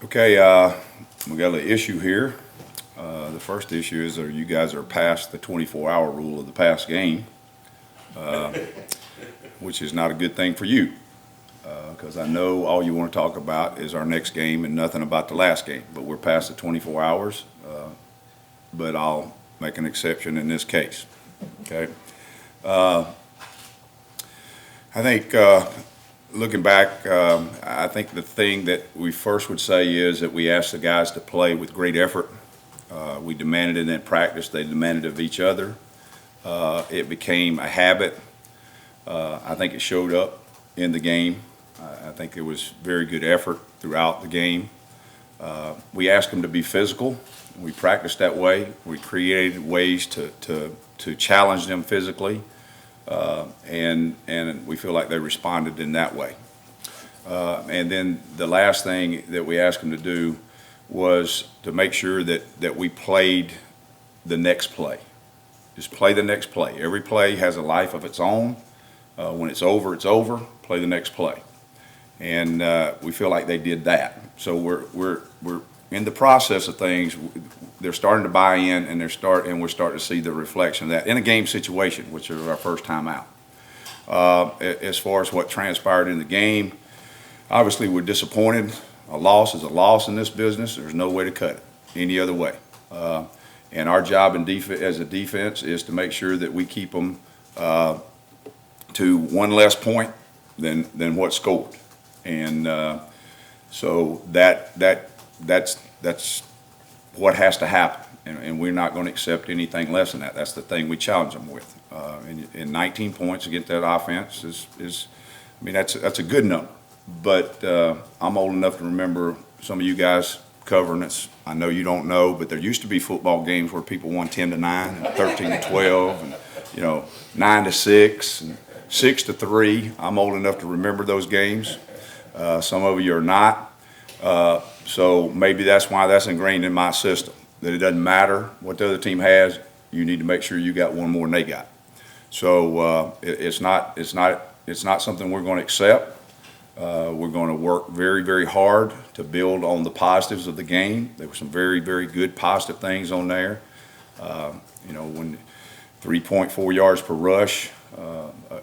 Okay, we got an issue here. The first issue is you guys are past the 24-hour rule of the past game, which is not a good thing for you, because I know all you want to talk about is our next game and nothing about the last game. But we're past the 24 hours, but I'll make an exception in this case. Okay. I think looking back, I think the thing that we first would say is that we asked the guys to play with great effort. We demanded it in practice. They demanded it of each other. It became a habit. I think it showed up in the game. I think it was very good effort throughout the game. We asked them to be physical. We practiced that way. We created ways to challenge them physically. And we feel like they responded in that way. And then the last thing that we asked them to do was to make sure that we played the next play. Just play the next play. Every play has a life of its own. When it's over, it's over. Play the next play. And we feel like they did that. So we're in the process of things. They're starting to buy in, and we're starting to see the reflection of that in a game situation, which is our first time out. As far as what transpired in the game, obviously we're disappointed. A loss is a loss in this business. There's no way to cut it any other way. And our job as a defense is to make sure that we keep them to one less point than what's scored. And so that's what has to happen, and we're not going to accept anything less than that. That's the thing we challenge them with. And 19 points against that offense is I mean, that's a good number. But I'm old enough to remember some of you guys covering us. I know you don't know, but there used to be football games where people won 10-9 and 13-12, and 9-6 and 6-3. I'm old enough to remember those games. Some of you are not. So maybe that's why that's ingrained in my system, that it doesn't matter what the other team has, you need to make sure you got one more than they got. So it's not something we're going to accept. We're going to work very, very hard to build on the positives of the game. There were some very, very good positive things on there. When 3.4 yards per rush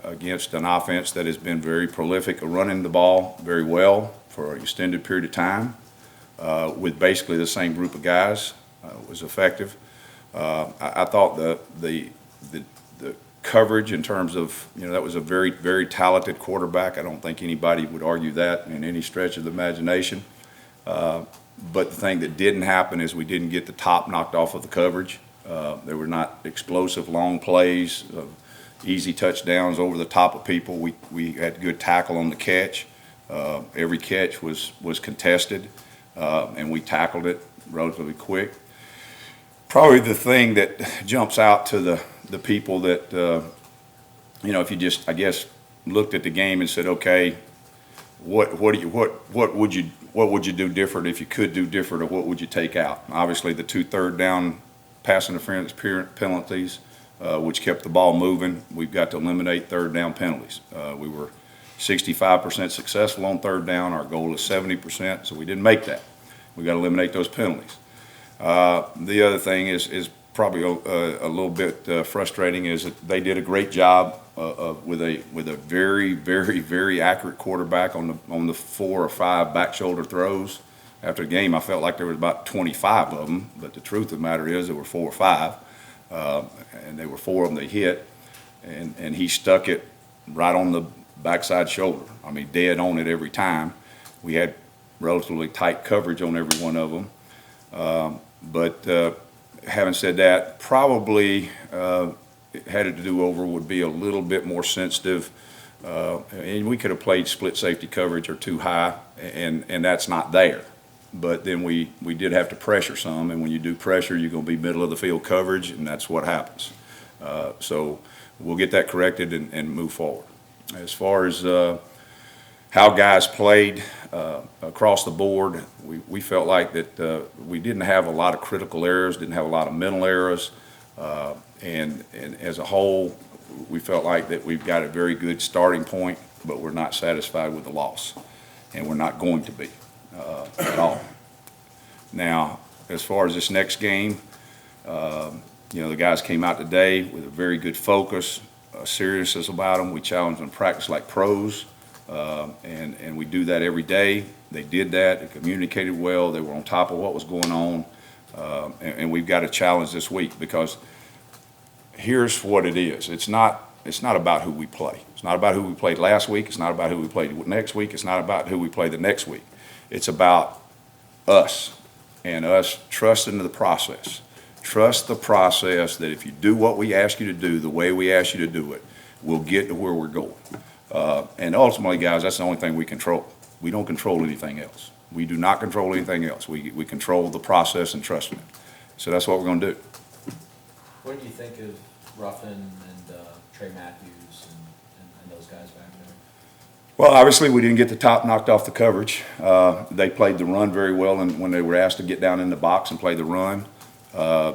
against an offense that has been very prolific of running the ball very well for an extended period of time, with basically the same group of guys, was effective. I thought the coverage in terms of, that was a very, very talented quarterback. I don't think anybody would argue that in any stretch of the imagination. But the thing that didn't happen is we didn't get the top knocked off of the coverage. There were not explosive long plays, easy touchdowns over the top of people. We had good tackle on the catch. Every catch was contested, and we tackled it relatively quick. Probably the thing that jumps out to the people that, if you just, I guess, looked at the game and said, okay, what would you do different if you could do different, or what would you take out? Obviously, the 2 third-down pass interference penalties, which kept the ball moving. We've got to eliminate third-down penalties. We were 65% successful on third down. Our goal is 70%, so we didn't make that. We got to eliminate those penalties. The other thing is probably a little bit frustrating is that they did a great job with a very, very, very accurate quarterback on the 4 or 5 back shoulder throws. After the game, I felt like there was about 25 of them, but the truth of the matter is there were 4 or 5, and there were 4 of them that hit, and he stuck it right on the backside shoulder. I mean, dead on it every time. We had relatively tight coverage on every one of them. But having said that, probably had it to do over would be a little bit more sensitive. And we could have played split safety coverage or too high, and that's not there. But then we did have to pressure some, and when you do pressure, you're going to be middle of the field coverage, and that's what happens. So we'll get that corrected and move forward. As far as how guys played across the board, we felt like that we didn't have a lot of critical errors, didn't have a lot of mental errors, and as a whole, we felt like that we've got a very good starting point, but we're not satisfied with the loss, and we're not going to be at all. Now, as far as this next game, the guys came out today with a very good focus, seriousness about them. We challenged them to practice like pros, and we do that every day. They did that. They communicated well. They were on top of what was going on, and we've got a challenge this week because here's what it is. It's not about who we play. It's not about who we played last week. It's not about who we played next week. It's not about who we play the next week. It's about us and us trusting the process. Trust the process that if you do what we ask you to do the way we ask you to do it, we'll get to where we're going. And ultimately, guys, that's the only thing we control. We don't control anything else. We do not control anything else. We control the process and trusting it. So that's what we're going to do. What do you think of Ruffin and Trey Matthews and those guys back there? Well, obviously, we didn't get the top knocked off the coverage. They played the run very well, and when they were asked to get down in the box and play the run,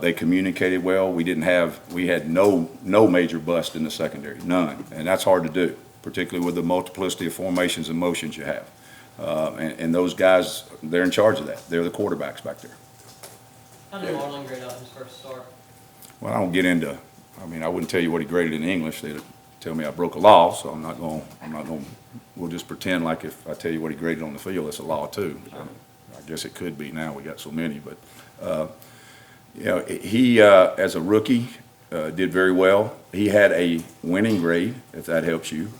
they communicated well. We had no major bust in the secondary, none, and that's hard to do, particularly with the multiplicity of formations and motions you have. And those guys, they're in charge of that. They're the quarterbacks back there. How did Marlon grade out his first start? Well, I don't get into. I wouldn't tell you what he graded in English. They'd tell me I broke a law, so I'm not going. We'll just pretend like if I tell you what he graded on the field, it's a law too. I guess it could be now. We got so many, but he as a rookie did very well. He had a winning grade, if that helps you,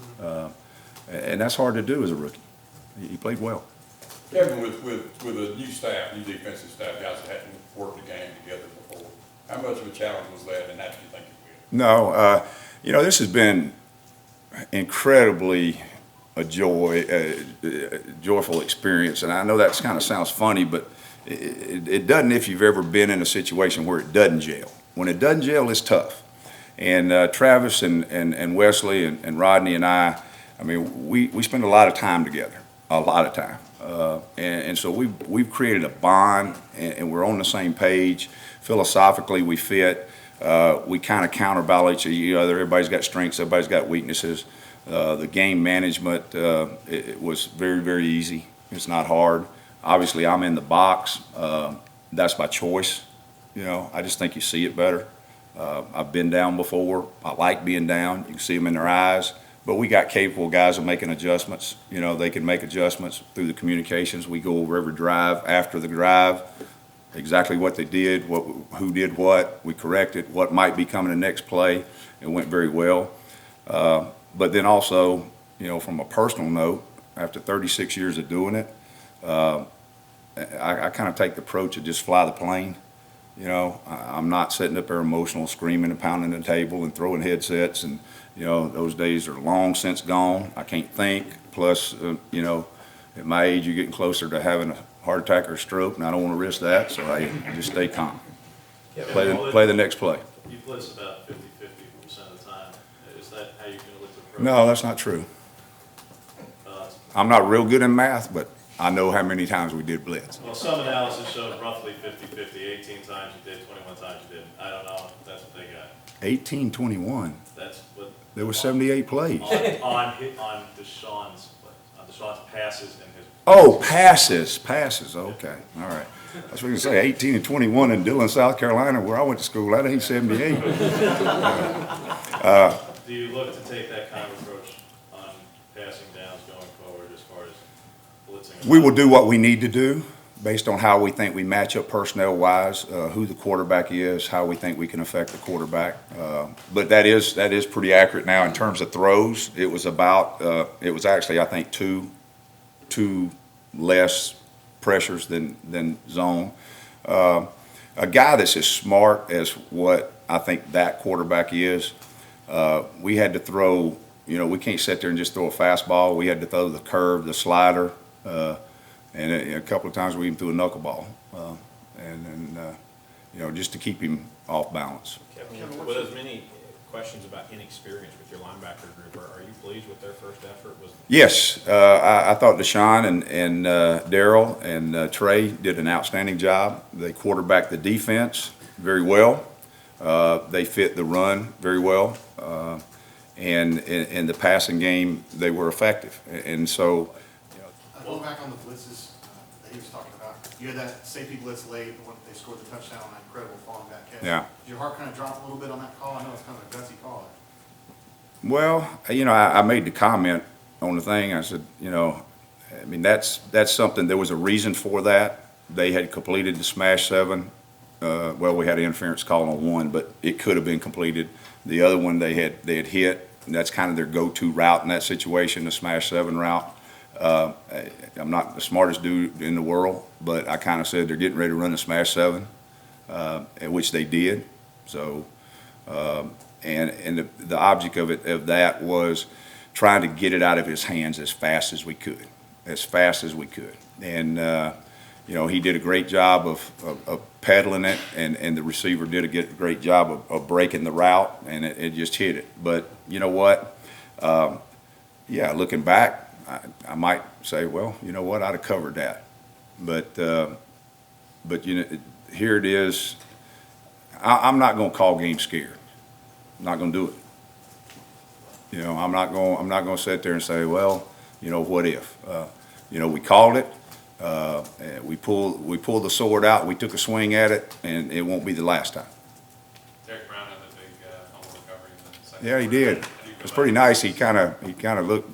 and that's hard to do as a rookie. He played well. Kevin, with a new staff, new defensive staff, guys that hadn't worked a game together before, how much of a challenge was that, and how do you think it will? No, this has been incredibly a joyful experience, and I know that kind of sounds funny, but it doesn't if you've ever been in a situation where it doesn't gel. When it doesn't gel, it's tough. And Travis and Wesley and Rodney and I mean, we spend a lot of time together, a lot of time. And so we've created a bond, and we're on the same page. Philosophically, we fit. We kind of counterbalance each other. Everybody's got strengths, everybody's got weaknesses. The game management, it was very, very easy. It's not hard. Obviously, I'm in the box. That's by choice. I just think you see it better. I've been down before. I like being down. You can see them in their eyes. But we got capable guys of making adjustments. They can make adjustments through the communications. We go over every drive, after the drive, exactly what they did, who did what. We corrected what might be coming the next play. It went very well. But then also, from a personal note, after 36 years of doing it, I kind of take the approach of just fly the plane. I'm not sitting up there emotional, screaming and pounding the table and throwing headsets. And, those days are long since gone. I can't think. Plus, at my age, you're getting closer to having a heart attack or a stroke, and I don't want to risk that. So I just stay calm. Play the next play. You blitz about 50-50% of the time. Is that how you're going to look to approach? No, that's not true. I'm not real good in math, but I know how many times we did blitz. Well, some analysis showed roughly 50-50. 18 times you did, 21 times you didn't. I don't know if that's what they got. 18-21. That's what. There were 78 plays. On Deshaun's passes and his. Oh, passes. Okay, all right. I was going to say 18-21 in Dillon, South Carolina, where I went to school. That ain't 78. Do you look to take that kind of approach on passing downs going forward as far as blitzing? We will do what we need to do based on how we think we match up personnel-wise, who the quarterback is, how we think we can affect the quarterback. But that is pretty accurate now in terms of throws. It was actually, I think, two less pressures than zone. A guy that's as smart as what I think that quarterback is, we had to throw, we can't sit there and just throw a fastball. We had to throw the curve, the slider, and a couple of times we even threw a knuckleball, just to keep him off balance. Kevin, with as many questions about inexperience with your linebacker group, are you pleased with their first effort? Yes, I thought Deshaun and Darryl and Trey did an outstanding job. They quarterbacked the defense very well. They fit the run very well, and in the passing game they were effective. And so, going back on the blitzes that he was talking about, You had that safety blitz late when they scored the touchdown on that incredible falling back catch. Yeah. Did your heart kind of drop a little bit on that call? I know it's kind of a gutsy call. Well, I made the comment on the thing. I said, I mean, that's something, there was a reason for that. They had completed the smash 7. Well, we had an interference call on one, but it could have been completed. The other one they had hit, and that's kind of their go-to route in that situation, the smash 7 route. I'm not the smartest dude in the world, but I kind of said they're getting ready to run the smash 7, which they did. So, and the object of that was trying to get it out of his hands as fast as we could, And he did a great job of peddling it, and the receiver did a great job of breaking the route, and it just hit it. But you know what? Yeah, looking back, I might say, well, you know what? I'd have covered that. But here it is. I'm not going to call games scared. I'm not going to do it. I'm not going to sit there and say, well, what if? We called it. We pulled the sword out. We took a swing at it, and it won't be the last time. Derek Brown had a big fumble recovery in the second. Yeah, he did. It's pretty nice. He kind of looked.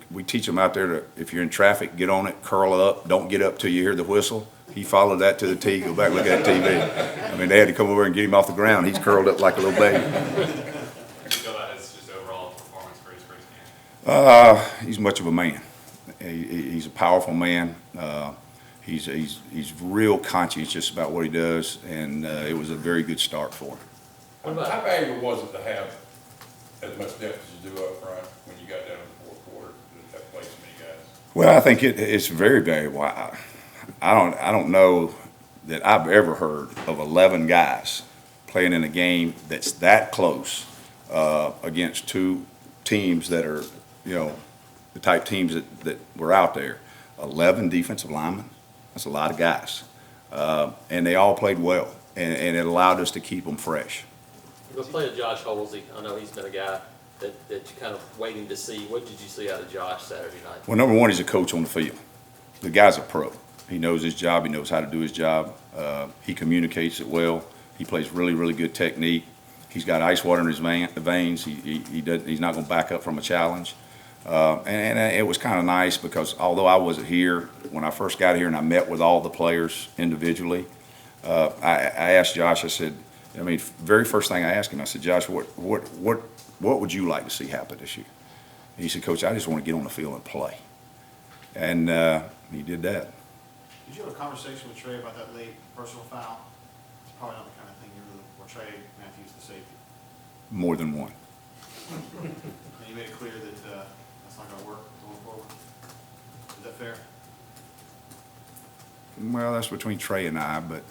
We teach them out there to, if you're in traffic, get on it, curl up, don't get up till you hear the whistle. He followed that to the T. Go back, look at that TV. I mean, they had to come over and get him off the ground. He's curled up like a little baby. Feel that his just overall performance for his first game? He's much of a man. He's a powerful man. He's real conscientious about what he does, and it was a very good start for him. How valuable was it to have as much depth as you do up front when you got down in the fourth quarter to have played so many guys? Well, I think it's very valuable. I don't know that I've ever heard of 11 guys playing in a game that's that close against two teams that are, the type teams that were out there. 11 defensive linemen. That's a lot of guys. And they all played well, and it allowed us to keep them fresh. We're playing Josh Holsey. I know he's been a guy that you're kind of waiting to see. What did you see out of Josh Saturday night? Well, number one, he's a coach on the field. The guy's a pro. He knows his job. He knows how to do his job. He communicates it well. He plays really, really good technique. He's got ice water in his veins. He's not going to back up from a challenge. And it was kind of nice because although I wasn't here, when I first got here and I met with all the players individually, I asked Josh, I said, very first thing I asked him, I said, Josh, what would you like to see happen this year? And he said, Coach, I just want to get on the field and play. And he did that. Did you have a conversation with Trey about that late personal foul? It's probably not the kind of thing you really portray Matthews the safety. More than one. And you made it clear that that's not going to work going forward. Is that fair? Well, that's between Trey and I, but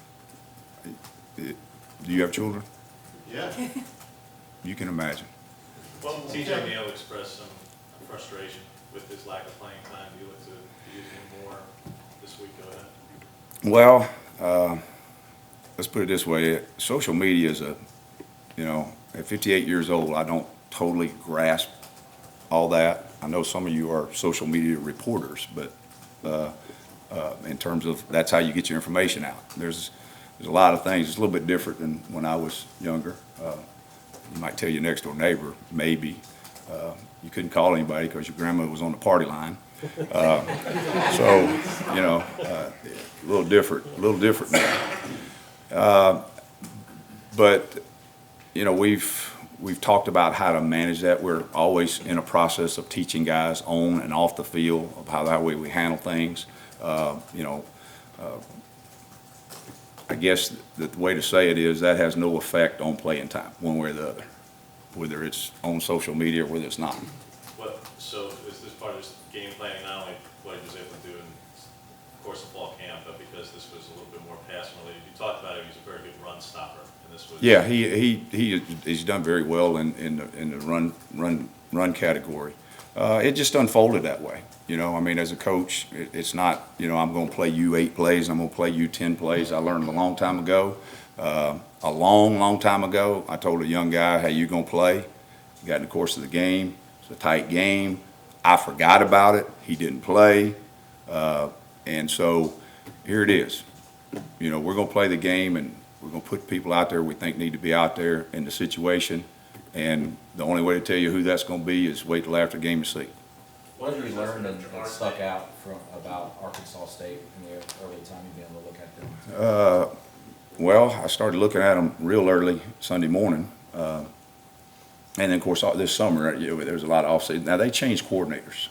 do you have children? Yeah. You can imagine. Well, TJ Neal expressed some frustration with his lack of playing time. Do you look to use him more this week? Go ahead. Well, let's put it this way. Social media is at 58 years old, I don't totally grasp all that. I know some of you are social media reporters, but in terms of that's how you get your information out. There's a lot of things. It's a little bit different than when I was younger. You might tell your next door neighbor, maybe. You couldn't call anybody because your grandma was on the party line. So, a little different now. But, we've talked about how to manage that. We're always in a process of teaching guys on and off the field of how that way we handle things. I guess the way to say it is that has no effect on playing time, one way or the other, whether it's on social media or whether it's not. So is this part of this game planning, not only what he was able to do in the course of fall camp, but because this was a little bit more pass related? You talked about him, he's a very good run stopper, and this was. Yeah, he's done very well in the run category. It just unfolded that way. As a coach, it's not, I'm going to play you 8 plays, I'm going to play you 10 plays. I learned a long time ago. A long time ago, I told a young guy, hey, you're going to play. He got in the course of the game. It's a tight game. I forgot about it. He didn't play. And so here it is. we're going to play the game, and we're going to put people out there we think need to be out there in the situation. And the only way to tell you who that's going to be is wait till after the game and see. What have you learned and stuck out about Arkansas State in the early time you've been able to look at them? Well, I started looking at them real early Sunday morning. And then, of course, this summer, there's a lot of offseason. Now, they changed coordinators,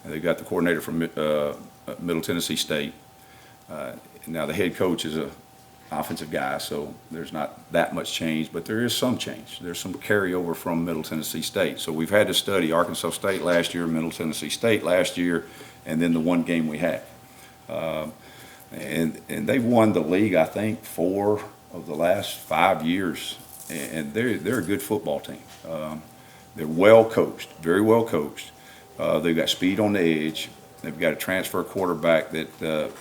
They got the coordinator from Middle Tennessee State. Now, the head coach is an offensive guy, so there's not that much change, but there is some change. There's some carryover from Middle Tennessee State. So we've had to study Arkansas State last year, Middle Tennessee State last year, and then the one game we had. And they've won the league, I think, 4 of the last 5 years, and they're a good football team. They're well coached, very well coached. They've got speed on the edge. They've got a transfer quarterback that,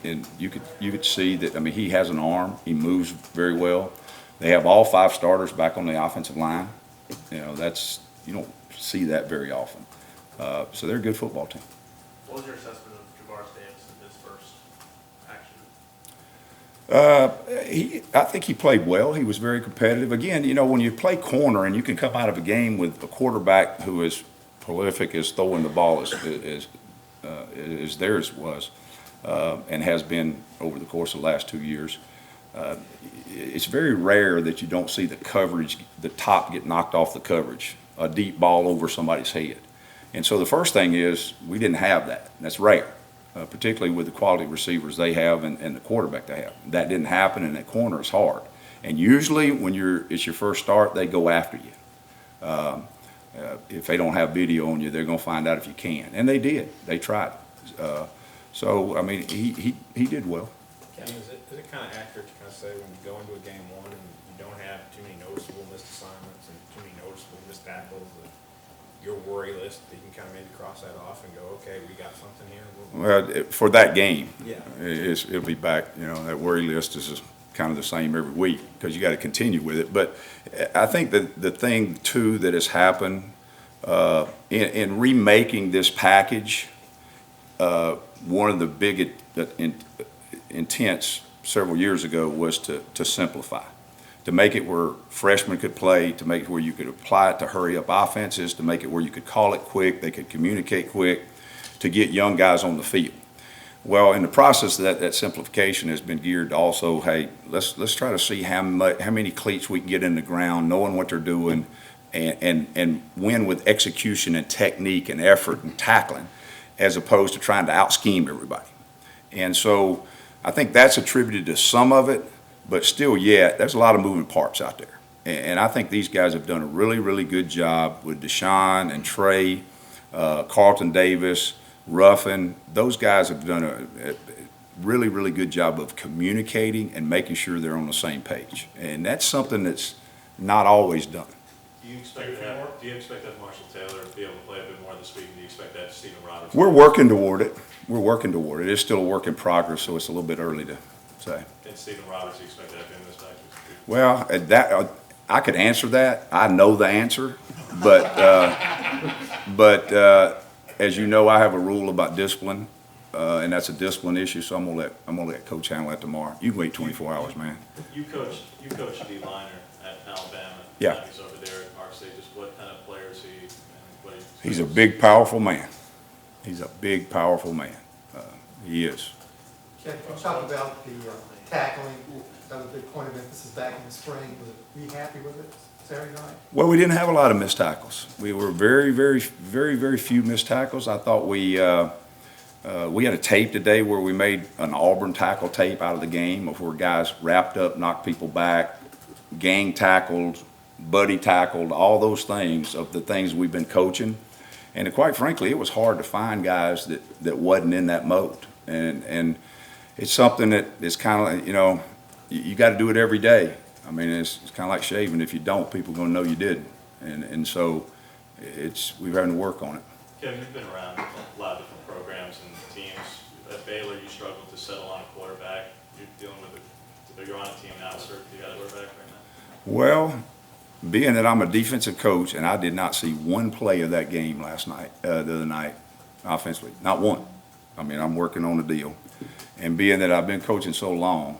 and you could see that. I mean, he has an arm. He moves very well. They have all 5 starters back on the offensive line. You don't see that very often. So they're a good football team. What was your assessment of Javaris Davis in his first action? I think he played well. He was very competitive. Again, when you play corner and you can come out of a game with a quarterback who is prolific as throwing the ball as theirs was, and has been over the course of the last 2 years, it's very rare that you don't see the coverage, the top get knocked off the coverage, a deep ball over somebody's head. And so the first thing is we didn't have that. That's rare, particularly with the quality receivers they have and the quarterback they have. That didn't happen, and that corner is hard. And usually when it's your first start, they go after you. If they don't have video on you, they're going to find out if you can. And they did. They tried. So, I mean, he did well. Is it kind of accurate to kind of say when you go into a game one and you don't have too many noticeable missed assignments and too many noticeable missed tackles, that your worry list, that you can kind of maybe cross that off and go, okay, we got something here? Well, for that game, Yeah. it'll be back. That worry list is kind of the same every week because you got to continue with it. But I think that the thing, too, that has happened in remaking this package, one of the big intents several years ago was to simplify, to make it where freshmen could play, to make it where you could apply it to hurry up offenses, to make it where you could call it quick, they could communicate quick, to get young guys on the field. Well, in the process, that simplification has been geared to also, hey, let's try to see how many cleats we can get in the ground, knowing what they're doing, and win with execution and technique and effort and tackling, as opposed to trying to out-scheme everybody. And so I think that's attributed to some of it, but still yet, there's a lot of moving parts out there. And I think these guys have done a really, really good job with Deshaun and Trey, Carlton Davis, Ruffin. Those guys have done a really, really good job of communicating and making sure they're on the same page. And that's something that's not always done. Do you expect that Marshall Taylor to be able to play a bit more this week? And do you expect that Stephen Roberts? We're working toward it. It's still a work in progress, so it's a little bit early to say. And Stephen Roberts, do you expect that to be in this package? Well, I could answer that. I know the answer, but as you know, I have a rule about discipline, and that's a discipline issue. So I'm gonna let Coach handle that tomorrow. You can wait 24 hours, man. You coached D liner at Alabama. Yeah. He's over there at Ark State. Just what kind of player is he? He's a big, powerful man. He's a big, powerful man. He is. Can you talk about the tackling? That was a big point of emphasis back in the spring. Were you happy with it Saturday night? Well, we didn't have a lot of missed tackles. We were very, very, very, very few missed tackles. I thought we had a tape today where we made an Auburn tackle tape out of the game of where guys wrapped up, knocked people back, gang tackled, buddy tackled, all those things of the things we've been coaching. And quite frankly, it was hard to find guys that wasn't in that mode. And it's something that is kind of, you got to do it every day. I mean, it's kind of like shaving. If you don't, people are going to know you didn't. And so we're having to work on it. Kevin, you've been around a lot of different programs and teams. At Baylor, you struggled to settle on a quarterback. You're dealing with you're on a team now, sir. You got a quarterback right now? Well, being that I'm a defensive coach, and I did not see one play of that game the other night, offensively, not one. I mean, I'm working on the deal. And being that I've been coaching so long,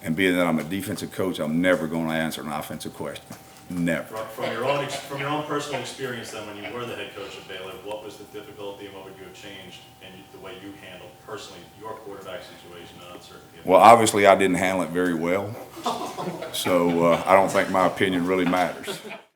and being that I'm a defensive coach, I'm never going to answer an offensive question. Never. From your own personal experience then, when you were the head coach of Baylor, what was the difficulty and what would you have changed in the way you handled personally your quarterback situation and uncertainty? Well, obviously, I didn't handle it very well, so I don't think my opinion really matters.